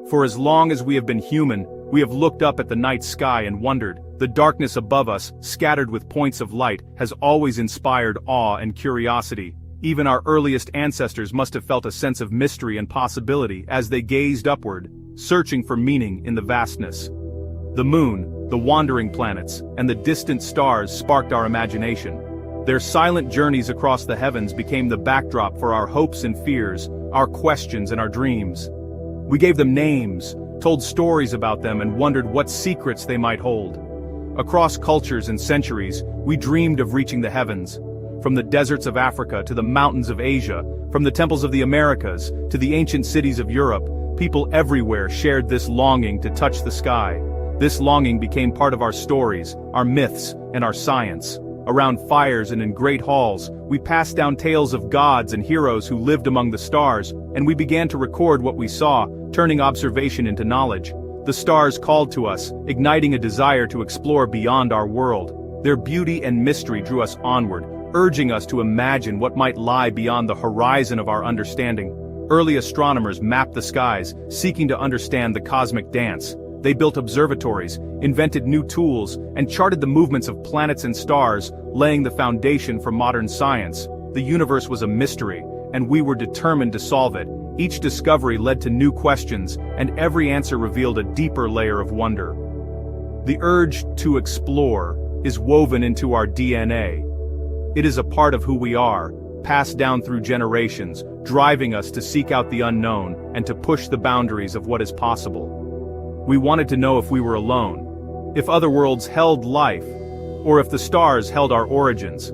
For as long as we have been human, we have looked up at the night sky and wondered. The darkness above us, scattered with points of light, has always inspired awe and curiosity. Even our earliest ancestors must have felt a sense of mystery and possibility as they gazed upward, searching for meaning in the vastness. The moon, the wandering planets, and the distant stars sparked our imagination. Their silent journeys across the heavens became the backdrop for our hopes and fears, our questions and our dreams. We gave them names, told stories about them, and wondered what secrets they might hold. Across cultures and centuries, we dreamed of reaching the heavens. From the deserts of Africa to the mountains of Asia, from the temples of the Americas to the ancient cities of Europe, people everywhere shared this longing to touch the sky. This longing became part of our stories, our myths, and our science. Around fires and in great halls, we passed down tales of gods and heroes who lived among the stars, and we began to record what we saw, turning observation into knowledge. The stars called to us, igniting a desire to explore beyond our world. Their beauty and mystery drew us onward, urging us to imagine what might lie beyond the horizon of our understanding. Early astronomers mapped the skies, seeking to understand the cosmic dance. They built observatories, invented new tools, and charted the movements of planets and stars, laying the foundation for modern science. The universe was a mystery, and we were determined to solve it. Each discovery led to new questions, and every answer revealed a deeper layer of wonder. The urge to explore is woven into our DNA. It is a part of who we are, passed down through generations, driving us to seek out the unknown and to push the boundaries of what is possible. We wanted to know if we were alone, if other worlds held life, or if the stars held our origins.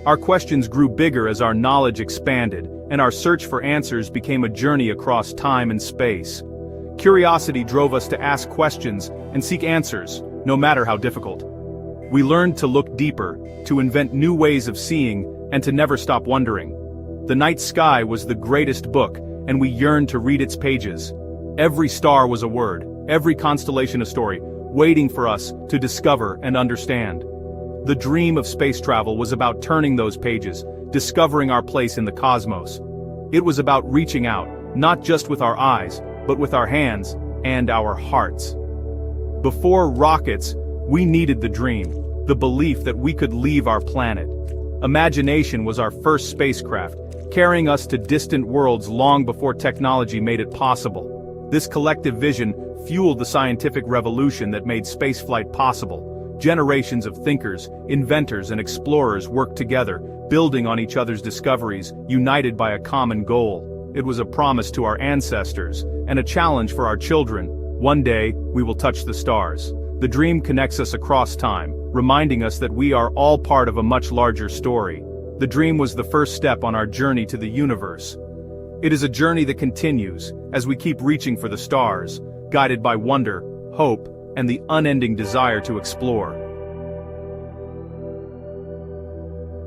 Our questions grew bigger as our knowledge expanded, and our search for answers became a journey across time and space. Curiosity drove us to ask questions and seek answers, no matter how difficult. We learned to look deeper, to invent new ways of seeing, and to never stop wondering. The night sky was the greatest book, and we yearned to read its pages. Every star was a word, every constellation a story, waiting for us to discover and understand. The dream of space travel was about turning those pages, discovering our place in the cosmos. It was about reaching out, not just with our eyes, but with our hands and our hearts. Before rockets, we needed the dream, the belief that we could leave our planet. Imagination was our first spacecraft, carrying us to distant worlds long before technology made it possible. This collective vision fueled the scientific revolution that made spaceflight possible. Generations of thinkers, inventors, and explorers worked together, building on each other's discoveries, united by a common goal. It was a promise to our ancestors, and a challenge for our children. One day, we will touch the stars. The dream connects us across time, reminding us that we are all part of a much larger story. The dream was the first step on our journey to the universe. It is a journey that continues, as we keep reaching for the stars, guided by wonder, hope, and the unending desire to explore.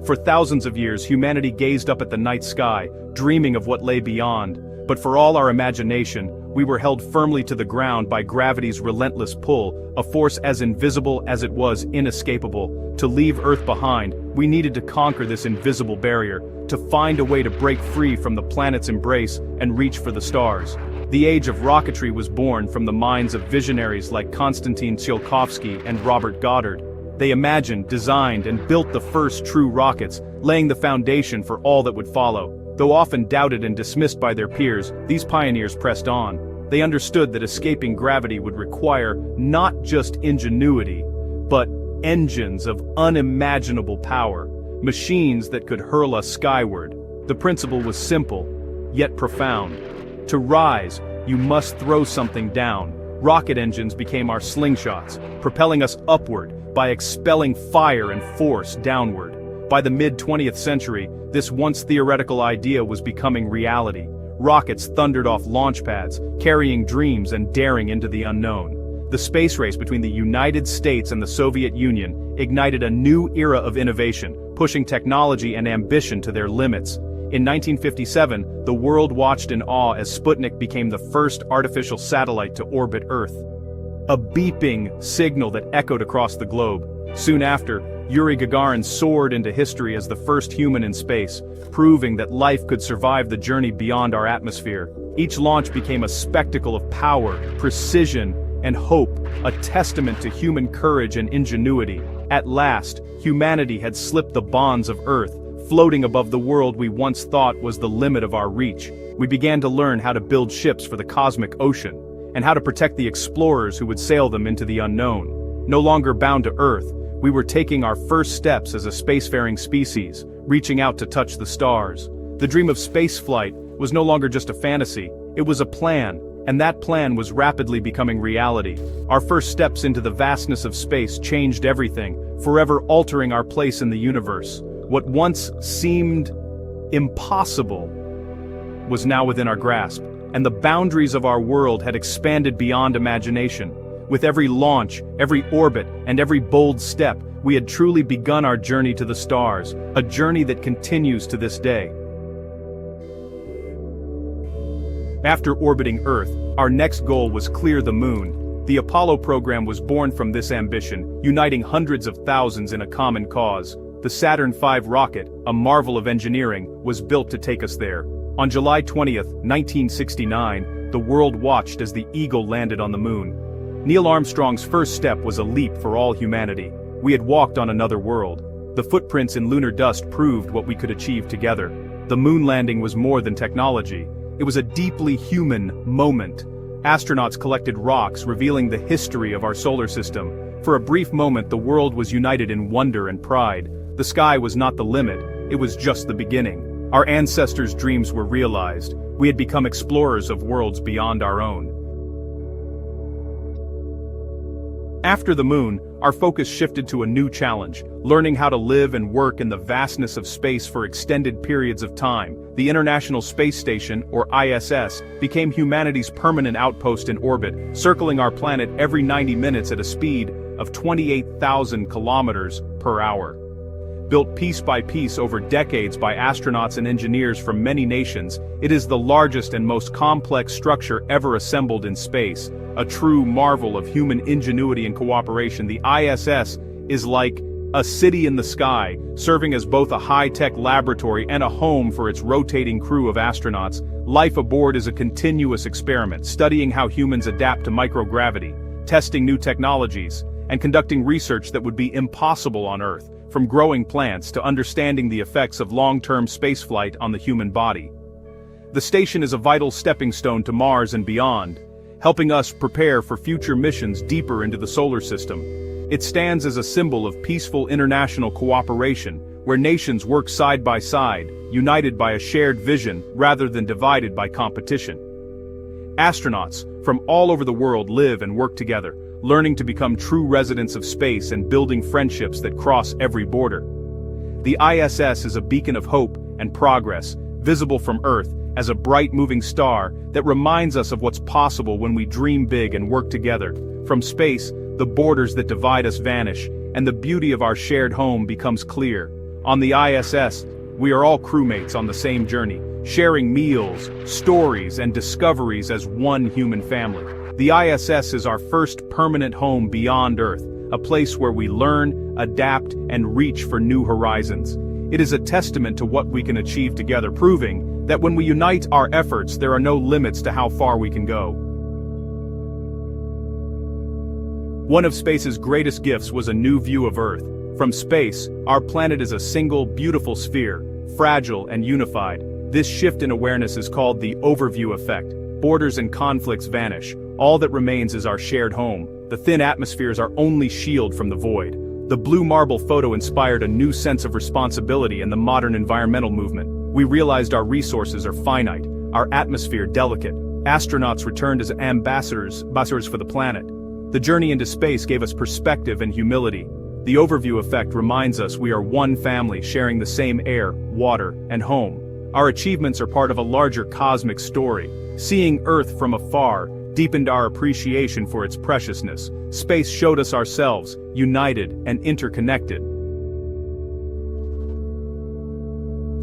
For thousands of years, humanity gazed up at the night sky, dreaming of what lay beyond. But for all our imagination, we were held firmly to the ground by gravity's relentless pull, a force as invisible as it was inescapable. To leave Earth behind, we needed to conquer this invisible barrier, to find a way to break free from the planet's embrace and reach for the stars. The age of rocketry was born from the minds of visionaries like Konstantin Tsiolkovsky and Robert Goddard. They imagined, designed, and built the first true rockets, laying the foundation for all that would follow. Though often doubted and dismissed by their peers, these pioneers pressed on. They understood that escaping gravity would require not just ingenuity, but engines of unimaginable power, machines that could hurl us skyward. The principle was simple, yet profound. To rise, you must throw something down. Rocket engines became our slingshots, propelling us upward by expelling fire and force downward. By the mid-20th century, this once theoretical idea was becoming reality. Rockets thundered off launch pads, carrying dreams and daring into the unknown. The space race between the United States and the Soviet Union ignited a new era of innovation, pushing technology and ambition to their limits. In 1957, the world watched in awe as Sputnik became the first artificial satellite to orbit Earth. A beeping signal that echoed across the globe. Soon after, Yuri Gagarin soared into history as the first human in space, proving that life could survive the journey beyond our atmosphere. Each launch became a spectacle of power, precision, and hope, a testament to human courage and ingenuity. At last, humanity had slipped the bonds of Earth, floating above the world we once thought was the limit of our reach. We began to learn how to build ships for the cosmic ocean, and how to protect the explorers who would sail them into the unknown. No longer bound to Earth, we were taking our first steps as a spacefaring species, reaching out to touch the stars. The dream of spaceflight was no longer just a fantasy, it was a plan, and that plan was rapidly becoming reality. Our first steps into the vastness of space changed everything, forever altering our place in the universe. What once seemed impossible was now within our grasp, and the boundaries of our world had expanded beyond imagination. With every launch, every orbit, and every bold step, we had truly begun our journey to the stars, a journey that continues to this day. After orbiting Earth, our next goal was clear the moon. The Apollo program was born from this ambition, uniting hundreds of thousands in a common cause. The Saturn V rocket, a marvel of engineering, was built to take us there. On July 20, 1969, the world watched as the Eagle landed on the moon. Neil Armstrong's first step was a leap for all humanity. We had walked on another world. The footprints in lunar dust proved what we could achieve together. The moon landing was more than technology. It was a deeply human moment. Astronauts collected rocks revealing the history of our solar system. For a brief moment, the world was united in wonder and pride. The sky was not the limit, it was just the beginning. Our ancestors' dreams were realized. We had become explorers of worlds beyond our own. After the moon, our focus shifted to a new challenge, learning how to live and work in the vastness of space for extended periods of time. The International Space Station, or ISS, became humanity's permanent outpost in orbit, circling our planet every 90 minutes at a speed of 28,000 kilometers per hour. Built piece by piece over decades by astronauts and engineers from many nations, it is the largest and most complex structure ever assembled in space. A true marvel of human ingenuity and cooperation, the ISS is like a city in the sky, serving as both a high-tech laboratory and a home for its rotating crew of astronauts. Life aboard is a continuous experiment, studying how humans adapt to microgravity, testing new technologies, and conducting research that would be impossible on Earth, from growing plants to understanding the effects of long-term spaceflight on the human body. The station is a vital stepping stone to Mars and beyond, helping us prepare for future missions deeper into the solar system. It stands as a symbol of peaceful international cooperation, where nations work side by side, united by a shared vision rather than divided by competition. Astronauts from all over the world live and work together, learning to become true residents of space and building friendships that cross every border. The ISS is a beacon of hope and progress, visible from Earth as a bright moving star that reminds us of what's possible when we dream big and work together. From space, the borders that divide us vanish, and the beauty of our shared home becomes clear. On the ISS, we are all crewmates on the same journey, sharing meals, stories, and discoveries as one human family. The ISS is our first permanent home beyond Earth, a place where we learn, adapt, and reach for new horizons. It is a testament to what we can achieve together, proving that when we unite our efforts, there are no limits to how far we can go. One of space's greatest gifts was a new view of Earth. From space, our planet is a single, beautiful sphere, fragile and unified. This shift in awareness is called the overview effect. Borders and conflicts vanish. All that remains is our shared home. The thin atmosphere is our only shield from the void. The blue marble photo inspired a new sense of responsibility in the modern environmental movement. We realized our resources are finite, our atmosphere delicate. Astronauts returned as ambassadors for the planet. The journey into space gave us perspective and humility. The overview effect reminds us we are one family sharing the same air, water, and home. Our achievements are part of a larger cosmic story. Seeing Earth from afar deepened our appreciation for its preciousness. Space showed us ourselves, united and interconnected.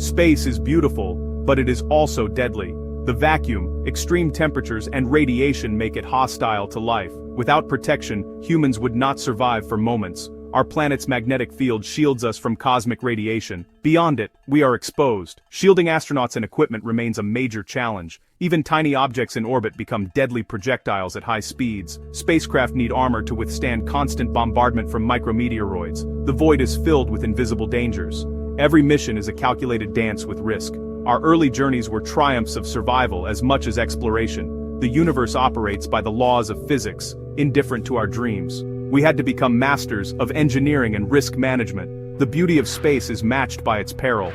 Space is beautiful, but it is also deadly. The vacuum, extreme temperatures, and radiation make it hostile to life. Without protection, humans would not survive for moments. Our planet's magnetic field shields us from cosmic radiation. Beyond it, we are exposed. Shielding astronauts and equipment remains a major challenge. Even tiny objects in orbit become deadly projectiles at high speeds. Spacecraft need armor to withstand constant bombardment from micrometeoroids. The void is filled with invisible dangers. Every mission is a calculated dance with risk. Our early journeys were triumphs of survival as much as exploration. The universe operates by the laws of physics, indifferent to our dreams. We had to become masters of engineering and risk management. The beauty of space is matched by its peril.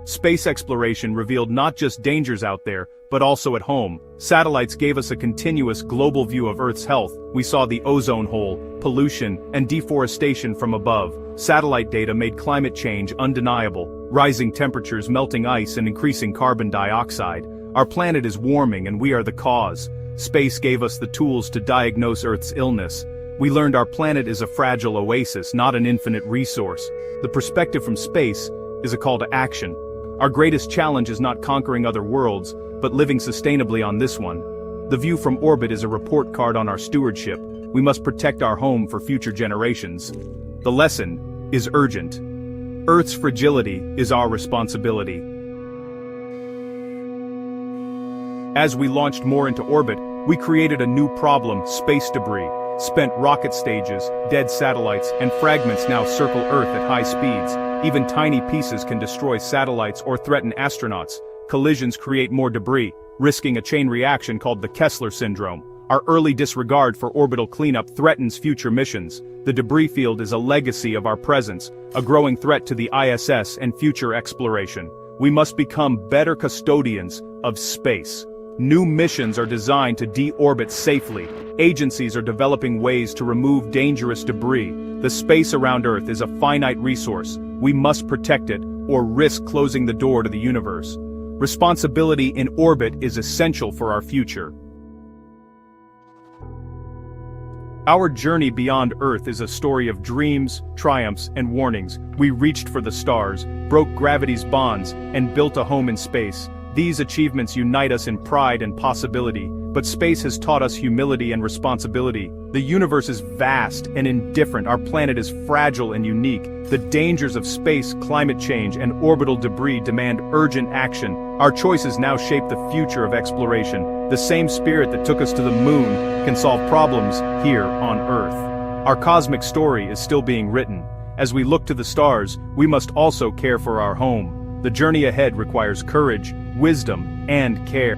Space exploration revealed not just dangers out there, but also at home. Satellites gave us a continuous global view of Earth's health. We saw the ozone hole, pollution, and deforestation from above. Satellite data made climate change undeniable. Rising temperatures, melting ice, and increasing carbon dioxide. Our planet is warming and we are the cause. Space gave us the tools to diagnose Earth's illness. We learned our planet is a fragile oasis, not an infinite resource. The perspective from space is a call to action. Our greatest challenge is not conquering other worlds, but living sustainably on this one. The view from orbit is a report card on our stewardship. We must protect our home for future generations. The lesson is urgent. Earth's fragility is our responsibility. As we launched more into orbit, we created a new problem: space debris. Spent rocket stages, dead satellites, and fragments now circle Earth at high speeds. Even tiny pieces can destroy satellites or threaten astronauts. Collisions create more debris, risking a chain reaction called the Kessler syndrome. Our early disregard for orbital cleanup threatens future missions. The debris field is a legacy of our presence, a growing threat to the ISS and future exploration. We must become better custodians of space. New missions are designed to deorbit safely. Agencies are developing ways to remove dangerous debris. The space around Earth is a finite resource. We must protect it, or risk closing the door to the universe. Responsibility in orbit is essential for our future. Our journey beyond Earth is a story of dreams, triumphs, and warnings. We reached for the stars, broke gravity's bonds, and built a home in space. These achievements unite us in pride and possibility, but space has taught us humility and responsibility. The universe is vast and indifferent. Our planet is fragile and unique. The dangers of space, climate change, and orbital debris demand urgent action. Our choices now shape the future of exploration. The same spirit that took us to the moon can solve problems here on Earth. Our cosmic story is still being written. As we look to the stars, we must also care for our home. The journey ahead requires courage, wisdom, and care.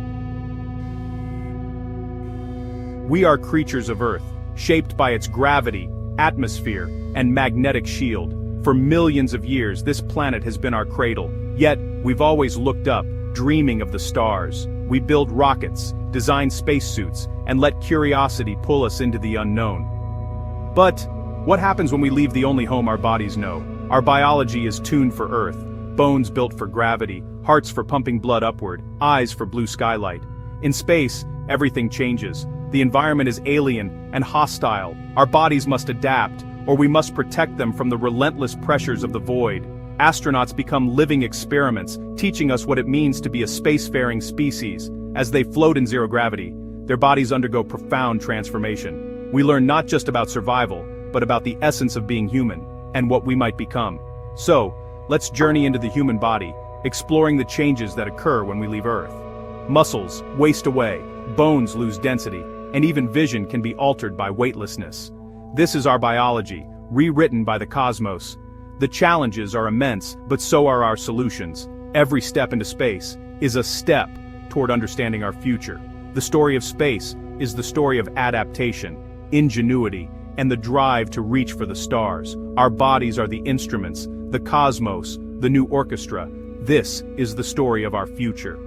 We are creatures of Earth, shaped by its gravity, atmosphere, and magnetic shield. For millions of years, this planet has been our cradle. Yet, we've always looked up, dreaming of the stars. We build rockets, design spacesuits, and let curiosity pull us into the unknown. But what happens when we leave the only home our bodies know? Our biology is tuned for Earth. Bones built for gravity, hearts for pumping blood upward, eyes for blue skylight. In space, everything changes. The environment is alien and hostile. Our bodies must adapt, or we must protect them from the relentless pressures of the void. Astronauts become living experiments, teaching us what it means to be a spacefaring species. As they float in zero gravity, their bodies undergo profound transformation. We learn not just about survival, but about the essence of being human, and what we might become. So, let's journey into the human body, exploring the changes that occur when we leave Earth. Muscles waste away, bones lose density, and even vision can be altered by weightlessness. This is our biology, rewritten by the cosmos. The challenges are immense, but so are our solutions. Every step into space is a step toward understanding our future. The story of space is the story of adaptation, ingenuity, and the drive to reach for the stars. Our bodies are the instruments, the cosmos, the new orchestra. This is the story of our future.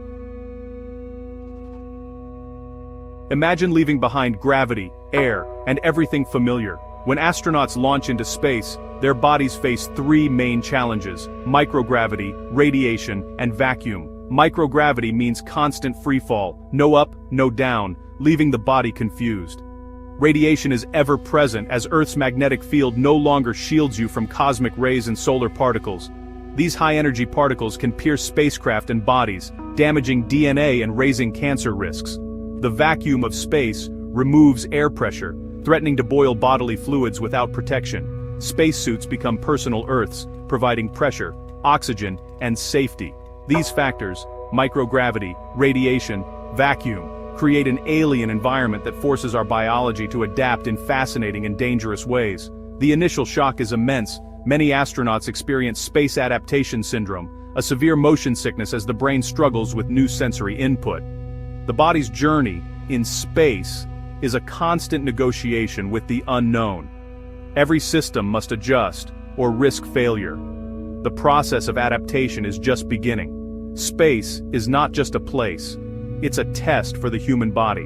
Imagine leaving behind gravity, air, and everything familiar. When astronauts launch into space, their bodies face three main challenges: microgravity, radiation, and vacuum. Microgravity means constant freefall, no up, no down, leaving the body confused. Radiation is ever present as Earth's magnetic field no longer shields you from cosmic rays and solar particles. These high-energy particles can pierce spacecraft and bodies, damaging DNA and raising cancer risks. The vacuum of space removes air pressure, threatening to boil bodily fluids without protection. Spacesuits become personal Earths, providing pressure, oxygen, and safety. These factors, microgravity, radiation, vacuum, create an alien environment that forces our biology to adapt in fascinating and dangerous ways. The initial shock is immense. Many astronauts experience space adaptation syndrome, a severe motion sickness as the brain struggles with new sensory input. The body's journey in space is a constant negotiation with the unknown. Every system must adjust or risk failure. The process of adaptation is just beginning. Space is not just a place. It's a test for the human body.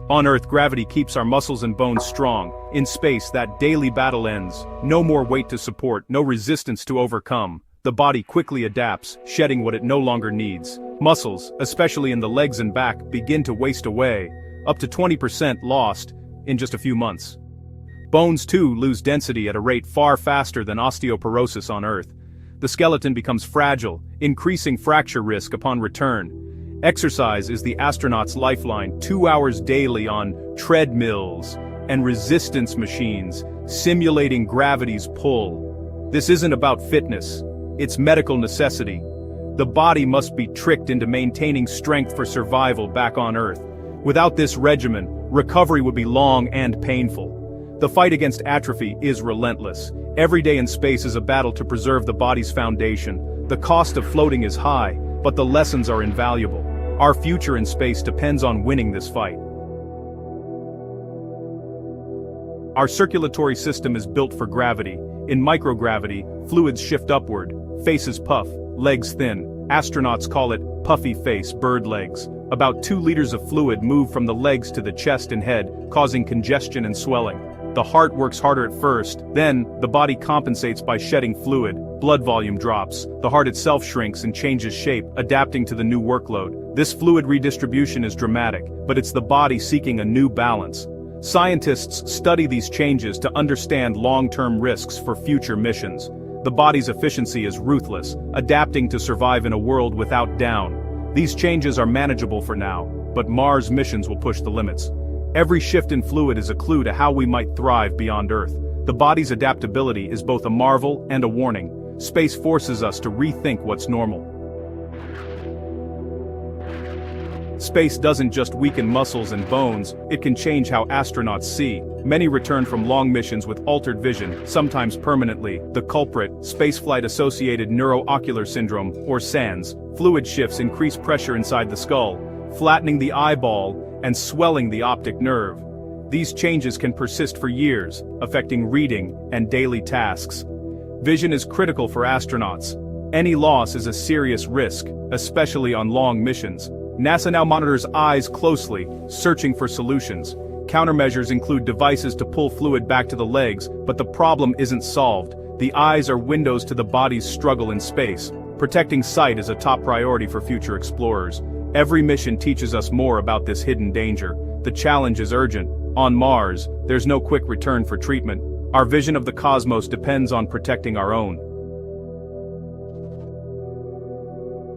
On Earth, gravity keeps our muscles and bones strong. In space, that daily battle ends. No more weight to support, no resistance to overcome. The body quickly adapts, shedding what it no longer needs. Muscles, especially in the legs and back, begin to waste away, up to 20% lost in just a few months. Bones too lose density at a rate far faster than osteoporosis on Earth. The skeleton becomes fragile, increasing fracture risk upon return. Exercise is the astronaut's lifeline, 2 hours daily on treadmills and resistance machines, simulating gravity's pull. This isn't about fitness, it's medical necessity. The body must be tricked into maintaining strength for survival back on Earth. Without this regimen, recovery would be long and painful. The fight against atrophy is relentless. Every day in space is a battle to preserve the body's foundation. The cost of floating is high, but the lessons are invaluable. Our future in space depends on winning this fight. Our circulatory system is built for gravity. In microgravity, fluids shift upward, faces puff, legs thin. Astronauts call it puffy face, bird legs. About 2 liters of fluid move from the legs to the chest and head, causing congestion and swelling. The heart works harder at first, then, the body compensates by shedding fluid, blood volume drops, the heart itself shrinks and changes shape, adapting to the new workload. This fluid redistribution is dramatic, but it's the body seeking a new balance. Scientists study these changes to understand long-term risks for future missions. The body's efficiency is ruthless, adapting to survive in a world without down. These changes are manageable for now, but Mars missions will push the limits. Every shift in fluid is a clue to how we might thrive beyond Earth. The body's adaptability is both a marvel and a warning. Space forces us to rethink what's normal. Space doesn't just weaken muscles and bones, it can change how astronauts see. Many return from long missions with altered vision, sometimes permanently. The culprit, spaceflight-associated neuroocular syndrome, or SANS. Fluid shifts increase pressure inside the skull, flattening the eyeball and swelling the optic nerve. These changes can persist for years, affecting reading and daily tasks. Vision is critical for astronauts. Any loss is a serious risk, especially on long missions. NASA now monitors eyes closely, searching for solutions. Countermeasures include devices to pull fluid back to the legs, but the problem isn't solved. The eyes are windows to the body's struggle in space. Protecting sight is a top priority for future explorers. Every mission teaches us more about this hidden danger. The challenge is urgent. On Mars, there's no quick return for treatment. Our vision of the cosmos depends on protecting our own.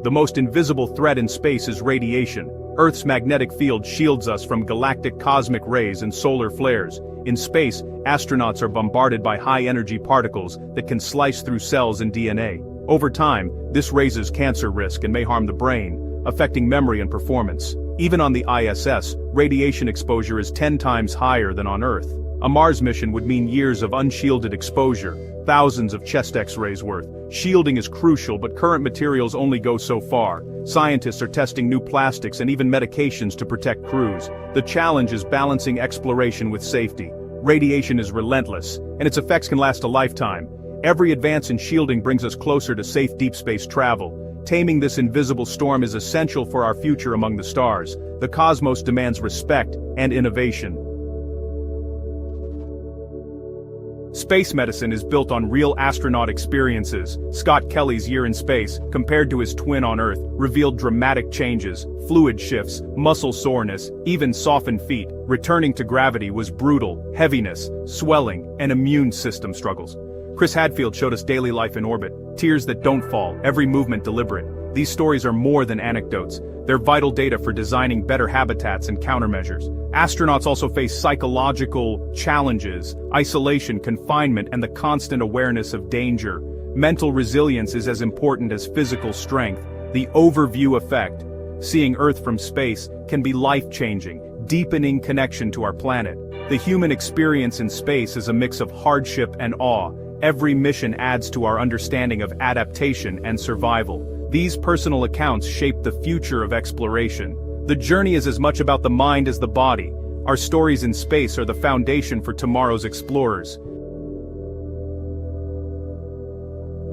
The most invisible threat in space is radiation. Earth's magnetic field shields us from galactic cosmic rays and solar flares. In space, astronauts are bombarded by high-energy particles that can slice through cells and DNA. Over time, this raises cancer risk and may harm the brain, affecting memory and performance. Even on the ISS, radiation exposure is 10 times higher than on Earth. A Mars mission would mean years of unshielded exposure, thousands of chest X-rays worth. Shielding is crucial, but current materials only go so far. Scientists are testing new plastics and even medications to protect crews. The challenge is balancing exploration with safety. Radiation is relentless, and its effects can last a lifetime. Every advance in shielding brings us closer to safe deep space travel. Taming this invisible storm is essential for our future among the stars. The cosmos demands respect and innovation. Space medicine is built on real astronaut experiences. Scott Kelly's year in space, compared to his twin on Earth, revealed dramatic changes, fluid shifts, muscle soreness, even softened feet. Returning to gravity was brutal, heaviness, swelling, and immune system struggles. Chris Hadfield showed us daily life in orbit, tears that don't fall, every movement deliberate. These stories are more than anecdotes. They're vital data for designing better habitats and countermeasures. Astronauts also face psychological challenges, isolation, confinement, and the constant awareness of danger. Mental resilience is as important as physical strength. The overview effect, seeing Earth from space, can be life-changing, deepening connection to our planet. The human experience in space is a mix of hardship and awe. Every mission adds to our understanding of adaptation and survival. These personal accounts shape the future of exploration. The journey is as much about the mind as the body. Our stories in space are the foundation for tomorrow's explorers.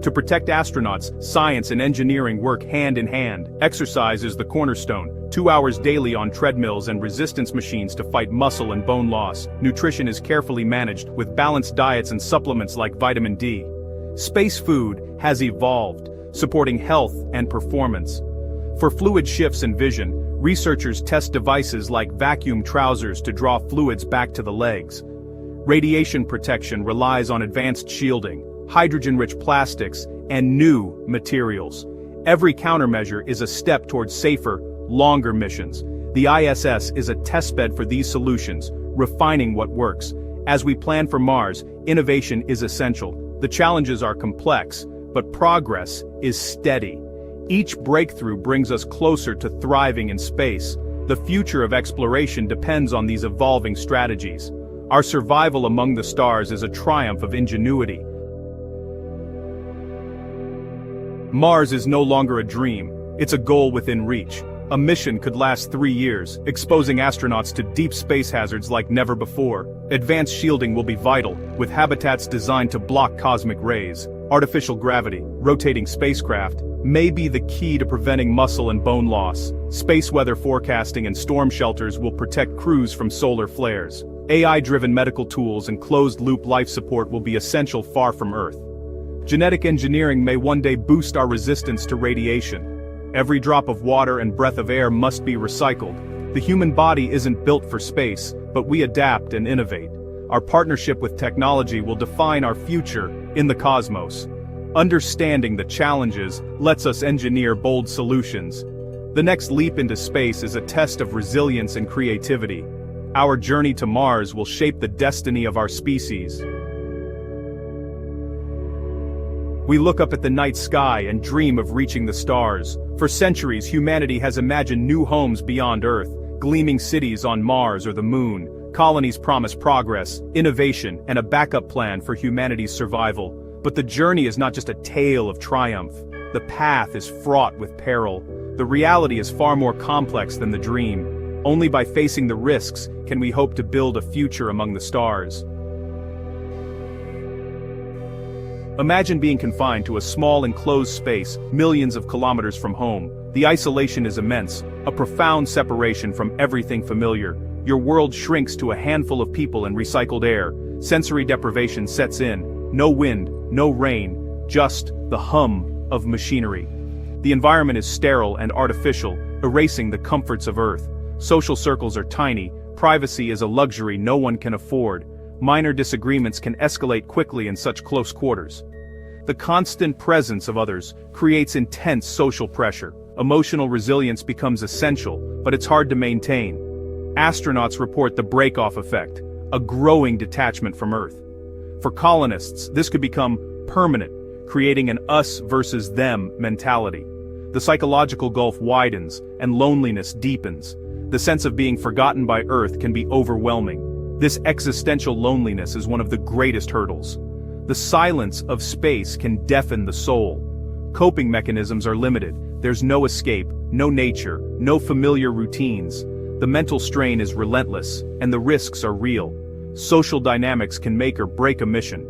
To protect astronauts, science and engineering work hand in hand. Exercise is the cornerstone. 2 hours daily on treadmills and resistance machines to fight muscle and bone loss. Nutrition is carefully managed, with balanced diets and supplements like vitamin D. Space food has evolved, supporting health and performance. For fluid shifts in vision, researchers test devices like vacuum trousers to draw fluids back to the legs. Radiation protection relies on advanced shielding, hydrogen-rich plastics, and new materials. Every countermeasure is a step towards safer, longer missions. The ISS is a testbed for these solutions, refining what works. As we plan for Mars, innovation is essential. The challenges are complex, but progress is steady. Each breakthrough brings us closer to thriving in space. The future of exploration depends on these evolving strategies. Our survival among the stars is a triumph of ingenuity. Mars is no longer a dream, it's a goal within reach. A mission could last 3 years, exposing astronauts to deep space hazards like never before. Advanced shielding will be vital, with habitats designed to block cosmic rays. Artificial gravity, rotating spacecraft, may be the key to preventing muscle and bone loss. Space weather forecasting and storm shelters will protect crews from solar flares. AI-driven medical tools and closed-loop life support will be essential far from Earth. Genetic engineering may one day boost our resistance to radiation. Every drop of water and breath of air must be recycled. The human body isn't built for space, but we adapt and innovate. Our partnership with technology will define our future in the cosmos. Understanding the challenges lets us engineer bold solutions. The next leap into space is a test of resilience and creativity. Our journey to Mars will shape the destiny of our species. We look up at the night sky and dream of reaching the stars. For centuries, humanity has imagined new homes beyond Earth, gleaming cities on Mars or the Moon. Colonies promise progress, innovation, and a backup plan for humanity's survival. But the journey is not just a tale of triumph. The path is fraught with peril. The reality is far more complex than the dream. Only by facing the risks can we hope to build a future among the stars. Imagine being confined to a small enclosed space, millions of kilometers from home. The isolation is immense, a profound separation from everything familiar. Your world shrinks to a handful of people and recycled air. Sensory deprivation sets in. No wind, no rain, just the hum of machinery. The environment is sterile and artificial, erasing the comforts of Earth. Social circles are tiny, privacy is a luxury no one can afford. Minor disagreements can escalate quickly in such close quarters. The constant presence of others creates intense social pressure. Emotional resilience becomes essential, but it's hard to maintain. Astronauts report the break-off effect, a growing detachment from Earth. For colonists, this could become permanent, creating an us versus them mentality. The psychological gulf widens, and loneliness deepens. The sense of being forgotten by Earth can be overwhelming. This existential loneliness is one of the greatest hurdles. The silence of space can deafen the soul. Coping mechanisms are limited. There's no escape, no nature, no familiar routines. The mental strain is relentless, and the risks are real. Social dynamics can make or break a mission.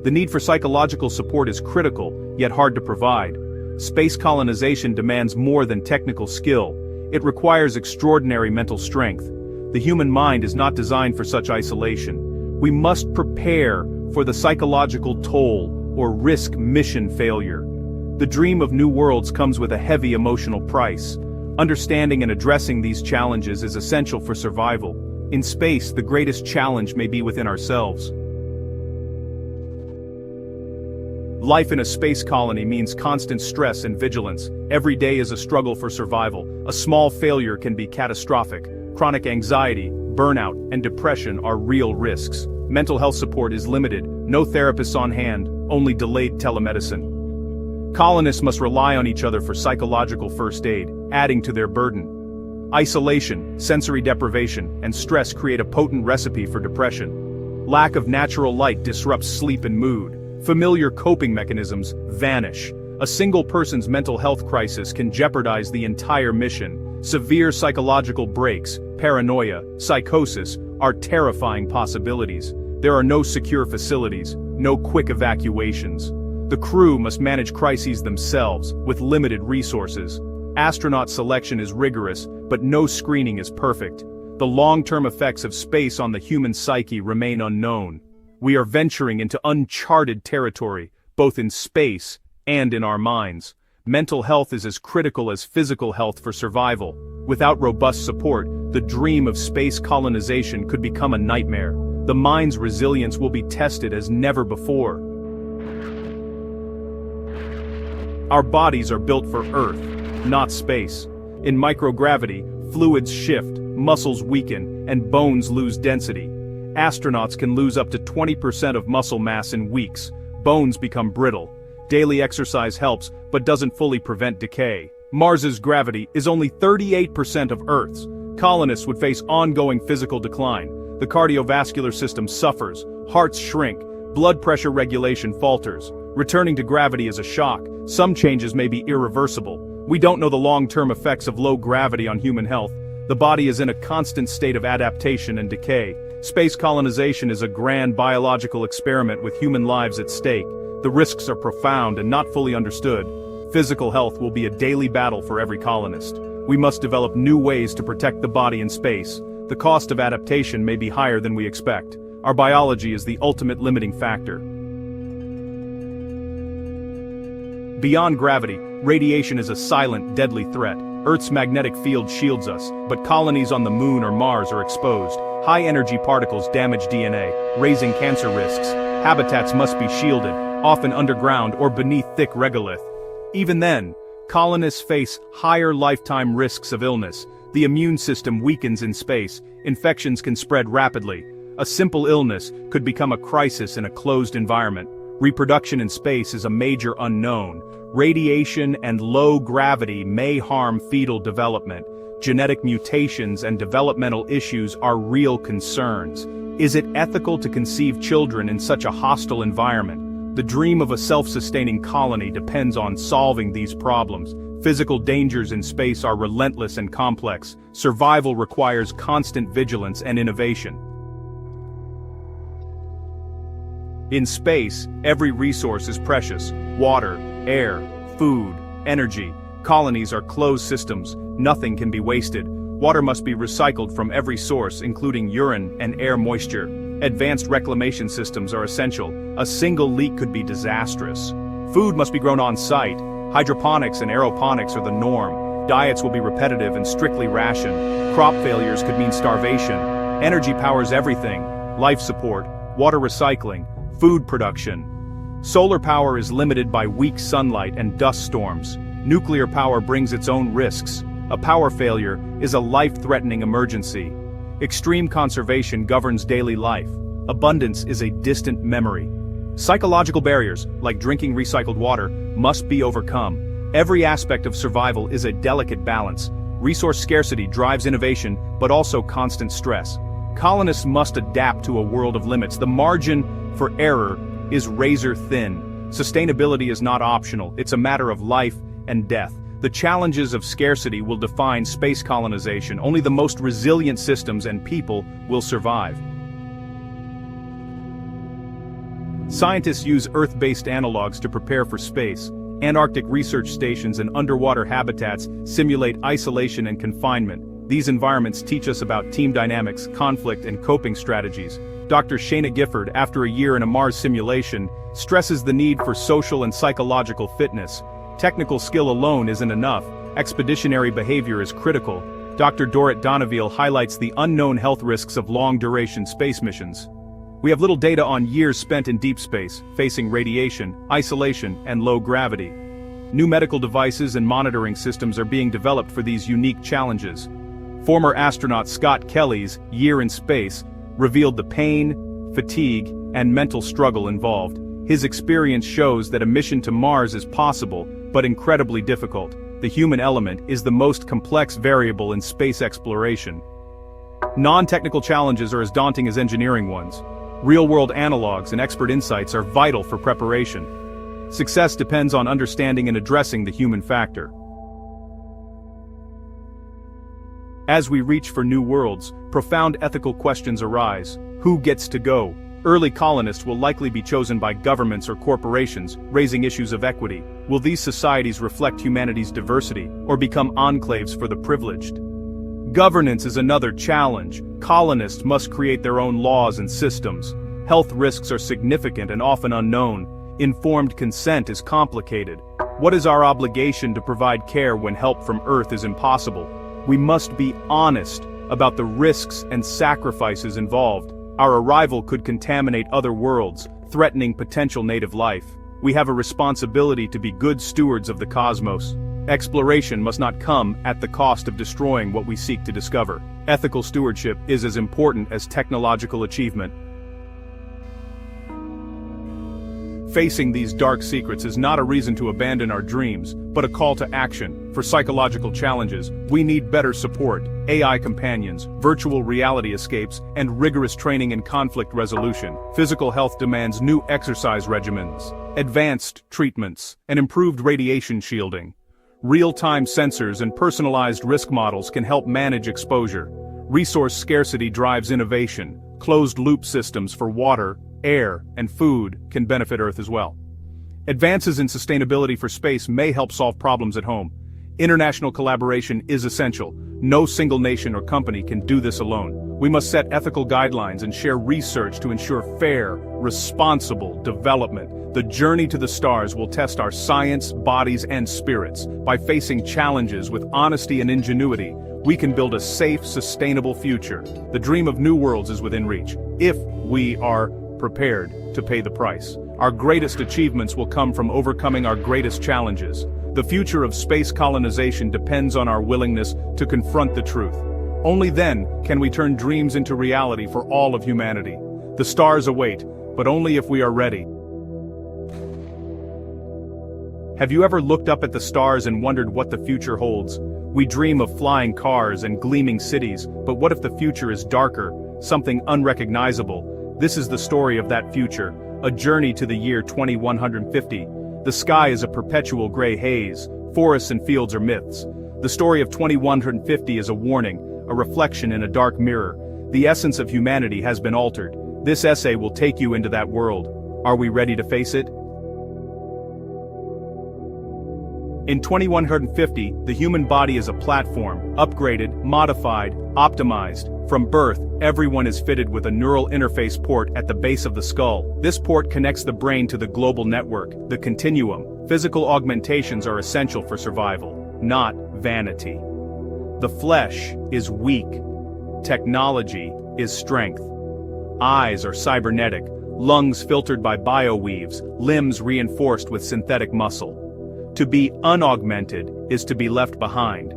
The need for psychological support is critical, yet hard to provide. Space colonization demands more than technical skill. It requires extraordinary mental strength. The human mind is not designed for such isolation. We must prepare for the psychological toll or risk mission failure. The dream of new worlds comes with a heavy emotional price. Understanding and addressing these challenges is essential for survival. In space, the greatest challenge may be within ourselves. Life in a space colony means constant stress and vigilance. Every day is a struggle for survival. A small failure can be catastrophic. Chronic anxiety, burnout, and depression are real risks. Mental health support is limited, no therapists on hand, only delayed telemedicine. Colonists must rely on each other for psychological first aid, adding to their burden. Isolation, sensory deprivation, and stress create a potent recipe for depression. Lack of natural light disrupts sleep and mood. Familiar coping mechanisms vanish. A single person's mental health crisis can jeopardize the entire mission. Severe psychological breaks, paranoia, psychosis, are terrifying possibilities. There are no secure facilities, no quick evacuations. The crew must manage crises themselves, with limited resources. Astronaut selection is rigorous, but no screening is perfect. The long-term effects of space on the human psyche remain unknown. We are venturing into uncharted territory, both in space and in our minds. Mental health is as critical as physical health for survival. Without robust support, the dream of space colonization could become a nightmare. The mind's resilience will be tested as never before. Our bodies are built for Earth, not space. In microgravity, fluids shift, muscles weaken, and bones lose density. Astronauts can lose up to 20% of muscle mass in weeks. Bones become brittle. Daily exercise helps, but doesn't fully prevent decay. Mars's gravity is only 38% of Earth's. Colonists would face ongoing physical decline. The cardiovascular system suffers, hearts shrink, blood pressure regulation falters. Returning to gravity is a shock. Some changes may be irreversible. We don't know the long-term effects of low gravity on human health. The body is in a constant state of adaptation and decay. Space colonization is a grand biological experiment with human lives at stake. The risks are profound and not fully understood. Physical health will be a daily battle for every colonist. We must develop new ways to protect the body in space. The cost of adaptation may be higher than we expect. Our biology is the ultimate limiting factor. Beyond gravity, radiation is a silent, deadly threat. Earth's magnetic field shields us, but colonies on the Moon or Mars are exposed. High-energy particles damage DNA, raising cancer risks. Habitats must be shielded, often underground or beneath thick regolith. Even then, colonists face higher lifetime risks of illness. The immune system weakens in space, infections can spread rapidly. A simple illness could become a crisis in a closed environment. Reproduction in space is a major unknown. Radiation and low gravity may harm fetal development. Genetic mutations and developmental issues are real concerns. Is it ethical to conceive children in such a hostile environment? The dream of a self-sustaining colony depends on solving these problems. Physical dangers in space are relentless and complex. Survival requires constant vigilance and innovation. In space, every resource is precious. Water, air, food, energy. Colonies are closed systems. Nothing can be wasted. Water must be recycled from every source, including urine and air moisture. Advanced reclamation systems are essential. A single leak could be disastrous. Food must be grown on site. Hydroponics and aeroponics are the norm. Diets will be repetitive and strictly rationed. Crop failures could mean starvation. Energy powers everything. Life support, water recycling, food production. Solar power is limited by weak sunlight and dust storms. Nuclear power brings its own risks. A power failure is a life-threatening emergency. Extreme conservation governs daily life. Abundance is a distant memory. Psychological barriers, like drinking recycled water, must be overcome. Every aspect of survival is a delicate balance. Resource scarcity drives innovation, but also constant stress. Colonists must adapt to a world of limits. The margin for error is razor thin. Sustainability is not optional, it's a matter of life and death. The challenges of scarcity will define space colonization. Only the most resilient systems and people will survive. Scientists use Earth-based analogs to prepare for space. Antarctic research stations and underwater habitats simulate isolation and confinement. These environments teach us about team dynamics, conflict, and coping strategies. Dr. Shana Gifford, after a year in a Mars simulation, stresses the need for social and psychological fitness. Technical skill alone isn't enough. Expeditionary behavior is critical. Dr. Dorrit Donaville highlights the unknown health risks of long-duration space missions. We have little data on years spent in deep space, facing radiation, isolation, and low gravity. New medical devices and monitoring systems are being developed for these unique challenges. Former astronaut Scott Kelly's Year in Space revealed the pain, fatigue, and mental struggle involved. His experience shows that a mission to Mars is possible, but incredibly difficult. The human element is the most complex variable in space exploration. Non-technical challenges are as daunting as engineering ones. Real-world analogs and expert insights are vital for preparation. Success depends on understanding and addressing the human factor. As we reach for new worlds, profound ethical questions arise. Who gets to go? Early colonists will likely be chosen by governments or corporations, raising issues of equity. Will these societies reflect humanity's diversity, or become enclaves for the privileged? Governance is another challenge. Colonists must create their own laws and systems. Health risks are significant and often unknown. Informed consent is complicated. What is our obligation to provide care when help from Earth is impossible? We must be honest about the risks and sacrifices involved. Our arrival could contaminate other worlds, threatening potential native life. We have a responsibility to be good stewards of the cosmos. Exploration must not come at the cost of destroying what we seek to discover. Ethical stewardship is as important as technological achievement. Facing these dark secrets is not a reason to abandon our dreams, but a call to action. For psychological challenges, we need better support, AI companions, virtual reality escapes, and rigorous training in conflict resolution. Physical health demands new exercise regimens, advanced treatments, and improved radiation shielding. Real-time sensors and personalized risk models can help manage exposure. Resource scarcity drives innovation. Closed-loop systems for water, air, and food can benefit Earth as well. Advances in sustainability for space may help solve problems at home. International collaboration is essential. No single nation or company can do this alone. We must set ethical guidelines and share research to ensure fair, responsible development. The journey to the stars will test our science, bodies, and spirits. By facing challenges with honesty and ingenuity, we can build a safe, sustainable future. The dream of new worlds is within reach, if we are prepared to pay the price. Our greatest achievements will come from overcoming our greatest challenges. The future of space colonization depends on our willingness to confront the truth. Only then can we turn dreams into reality for all of humanity. The stars await, but only if we are ready. Have you ever looked up at the stars and wondered what the future holds? We dream of flying cars and gleaming cities, but what if the future is darker, something unrecognizable? This is the story of that future, a journey to the year 2150. The sky is a perpetual gray haze, forests and fields are myths. The story of 2150 is a warning, a reflection in a dark mirror. The essence of humanity has been altered. This essay will take you into that world. Are we ready to face it? In 2150, the human body is a platform, upgraded, modified, optimized. From birth, everyone is fitted with a neural interface port at the base of the skull. This port connects the brain to the global network, the continuum. Physical augmentations are essential for survival, not vanity. The flesh is weak. Technology is strength. Eyes are cybernetic, lungs filtered by bioweaves, limbs reinforced with synthetic muscle. To be unaugmented is to be left behind.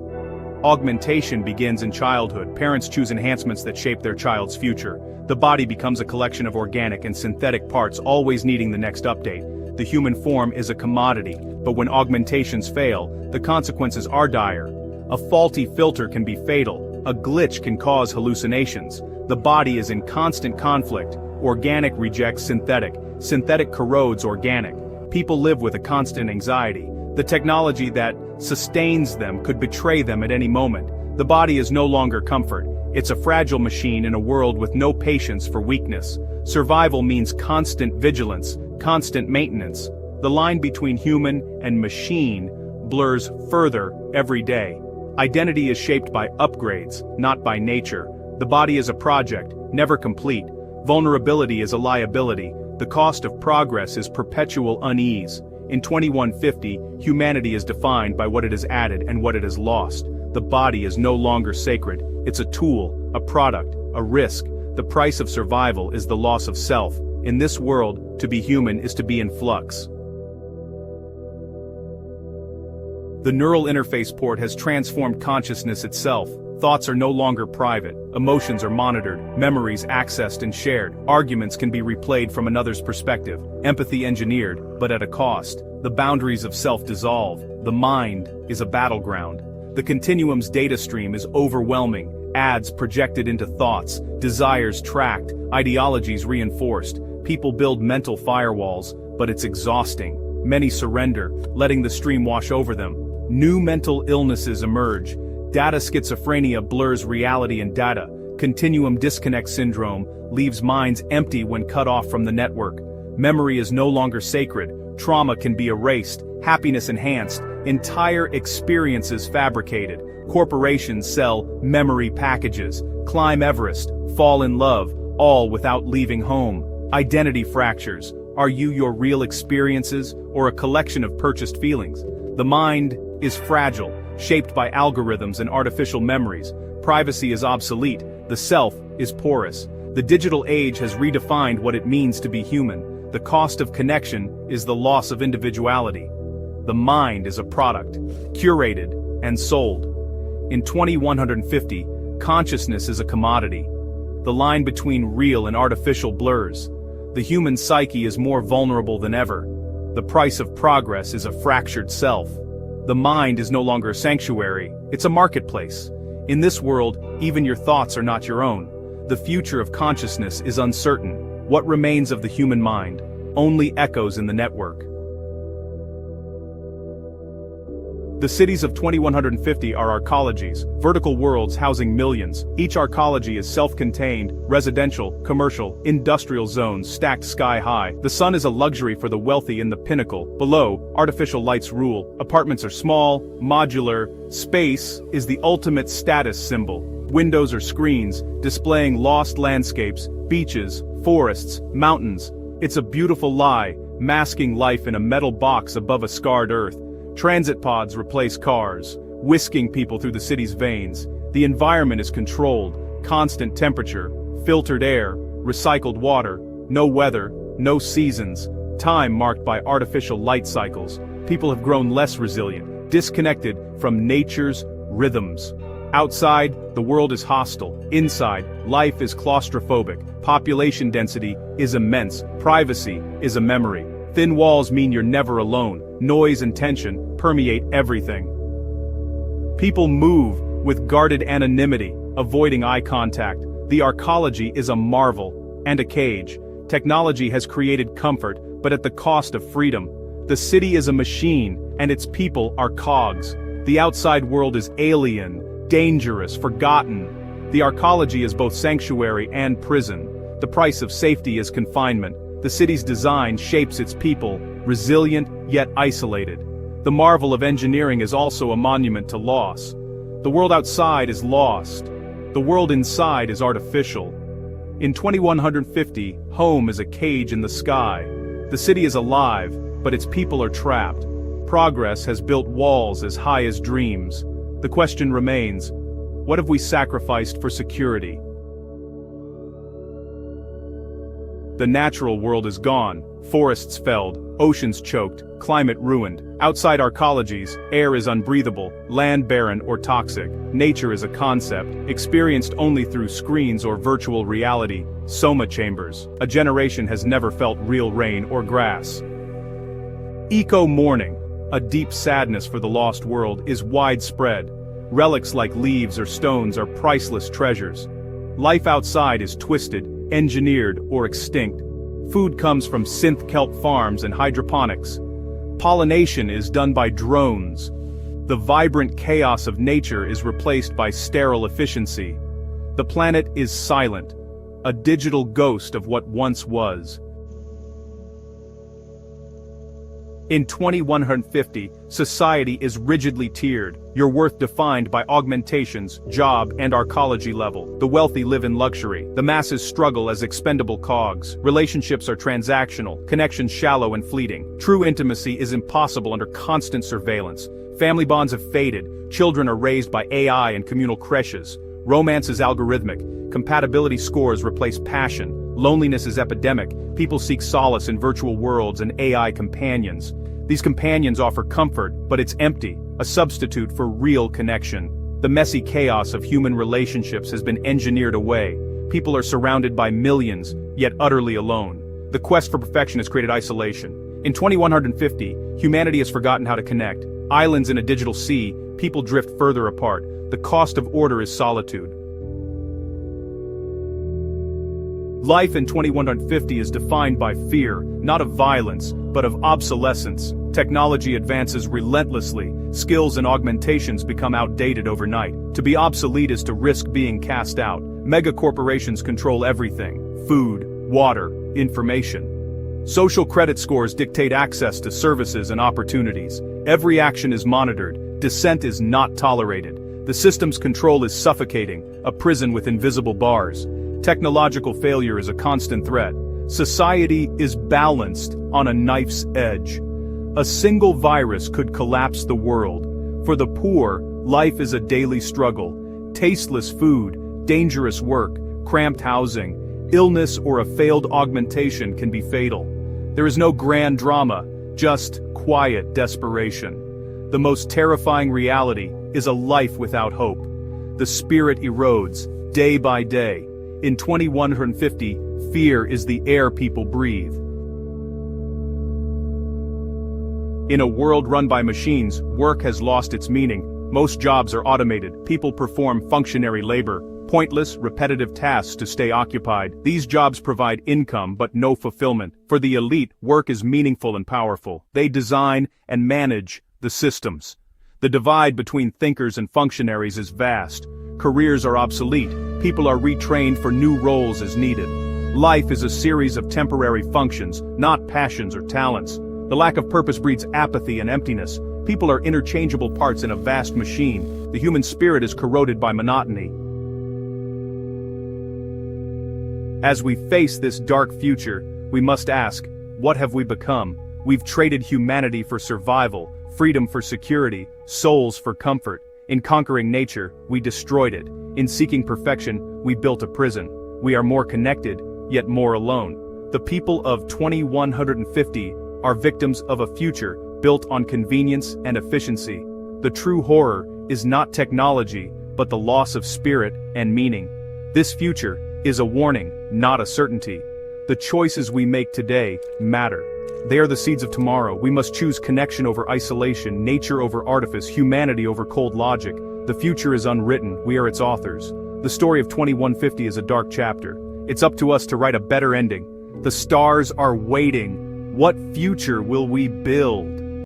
Augmentation begins in childhood. Parents choose enhancements that shape their child's future. The body becomes a collection of organic and synthetic parts, always needing the next update. The human form is a commodity, but when augmentations fail, the consequences are dire. A faulty filter can be fatal. A glitch can cause hallucinations. The body is in constant conflict. Organic rejects synthetic. Synthetic corrodes organic. People live with a constant anxiety. The technology that sustains them could betray them at any moment. The body is no longer comfort. It's a fragile machine in a world with no patience for weakness. Survival means constant vigilance, constant maintenance. The line between human and machine blurs further every day. Identity is shaped by upgrades, not by nature. The body is a project, never complete. Vulnerability is a liability. The cost of progress is perpetual unease. In 2150, humanity is defined by what it has added and what it has lost. The body is no longer sacred. It's a tool, a product, a risk. The price of survival is the loss of self. In this world, to be human is to be in flux. The neural interface port has transformed consciousness itself. Thoughts are no longer private, emotions are monitored, memories accessed and shared, arguments can be replayed from another's perspective, empathy engineered, but at a cost. The boundaries of self dissolve. The mind is a battleground. The continuum's data stream is overwhelming. Ads projected into thoughts, desires tracked, ideologies reinforced. People build mental firewalls, but it's exhausting. Many surrender, letting the stream wash over them. New mental illnesses emerge. Data schizophrenia blurs reality and data. Continuum disconnect syndrome leaves minds empty when cut off from the network. Memory is no longer sacred. Trauma can be erased, happiness enhanced, entire experiences fabricated. Corporations sell memory packages, climb Everest, fall in love, all without leaving home. Identity fractures. Are you your real experiences or a collection of purchased feelings? The mind is fragile, shaped by algorithms and artificial memories. Privacy is obsolete. The self is porous. The digital age has redefined what it means to be human. The cost of connection is the loss of individuality. The mind is a product, curated and sold. In 2150, consciousness is a commodity. The line between real and artificial blurs. The human psyche is more vulnerable than ever. The price of progress is a fractured self. The mind is no longer a sanctuary, it's a marketplace. In this world, even your thoughts are not your own. The future of consciousness is uncertain. What remains of the human mind? Only echoes in the network. The cities of 2150 are arcologies, vertical worlds housing millions. Each arcology is self-contained, residential, commercial, industrial zones stacked sky-high. The sun is a luxury for the wealthy in the pinnacle. Below, artificial lights rule. Apartments are small, modular. Space is the ultimate status symbol. Windows are screens, displaying lost landscapes, beaches, forests, mountains. It's a beautiful lie, masking life in a metal box above a scarred earth. Transit pods replace cars, whisking people through the city's veins. The environment is controlled, constant temperature, filtered air, recycled water, no weather, no seasons, time marked by artificial light cycles. People have grown less resilient, disconnected from nature's rhythms. Outside, the world is hostile. Inside, life is claustrophobic. Population density is immense. Privacy is a memory. Thin walls mean you're never alone. Noise and tension permeate everything. People move with guarded anonymity, avoiding eye contact. The arcology is a marvel and a cage. Technology has created comfort, but at the cost of freedom. The city is a machine, and its people are cogs. The outside world is alien, dangerous, forgotten. The arcology is both sanctuary and prison. The price of safety is confinement. The city's design shapes its people, resilient yet isolated. The marvel of engineering is also a monument to loss. The world outside is lost. The world inside is artificial. In 2150, home is a cage in the sky. The city is alive, but its people are trapped. Progress has built walls as high as dreams. The question remains, what have we sacrificed for security? The natural world is gone, forests felled, oceans choked, climate ruined. Outside arcologies, air is unbreathable, land barren or toxic. Nature is a concept, experienced only through screens or virtual reality. Soma chambers. A generation has never felt real rain or grass. Eco-mourning, a deep sadness for the lost world, is widespread. Relics like leaves or stones are priceless treasures. Life outside is twisted, engineered, or extinct. Food comes from synth kelp farms and hydroponics. Pollination is done by drones. The vibrant chaos of nature is replaced by sterile efficiency. The planet is silent, a digital ghost of what once was. In 2150, society is rigidly tiered, your worth defined by augmentations, job, and arcology level. The wealthy live in luxury. The masses struggle as expendable cogs. Relationships are transactional, connections shallow and fleeting. True intimacy is impossible under constant surveillance. Family bonds have faded. Children are raised by AI and communal creches. Romance is algorithmic, compatibility scores replace passion, loneliness is epidemic, people seek solace in virtual worlds and AI companions. These companions offer comfort, but it's empty, a substitute for real connection. The messy chaos of human relationships has been engineered away. People are surrounded by millions, yet utterly alone. The quest for perfection has created isolation. In 2150, humanity has forgotten how to connect. Islands in a digital sea, people drift further apart. The cost of order is solitude. Life in 2150 is defined by fear, not of violence, but of obsolescence. Technology advances relentlessly, skills and augmentations become outdated overnight. To be obsolete is to risk being cast out. Megacorporations control everything: food, water, information. Social credit scores dictate access to services and opportunities. Every action is monitored, dissent is not tolerated. The system's control is suffocating, a prison with invisible bars. Technological failure is a constant threat. Society is balanced on a knife's edge. A single virus could collapse the world. For the poor, life is a daily struggle. Tasteless food, dangerous work, cramped housing, illness or a failed augmentation can be fatal. There is no grand drama, just quiet desperation. The most terrifying reality is a life without hope. The spirit erodes, day by day. In 2150, fear is the air people breathe. In a world run by machines, work has lost its meaning. Most jobs are automated. People perform functionary labor, pointless, repetitive tasks to stay occupied. These jobs provide income but no fulfillment. For the elite, work is meaningful and powerful. They design and manage the systems. The divide between thinkers and functionaries is vast. Careers are obsolete. People are retrained for new roles as needed. Life is a series of temporary functions, not passions or talents. The lack of purpose breeds apathy and emptiness. People are interchangeable parts in a vast machine. The human spirit is corroded by monotony. As we face this dark future, we must ask, what have we become? We've traded humanity for survival, freedom for security, souls for comfort. In conquering nature, we destroyed it. In seeking perfection, we built a prison. We are more connected, yet more alone. The people of 2150 are victims of a future built on convenience and efficiency. The true horror is not technology, but the loss of spirit and meaning. This future is a warning, not a certainty. The choices we make today matter. They are the seeds of tomorrow. We must choose connection over isolation, nature over artifice, humanity over cold logic. The future is unwritten, we are its authors. The story of 2150 is a dark chapter. It's up to us to write a better ending. The stars are waiting. What future will we build?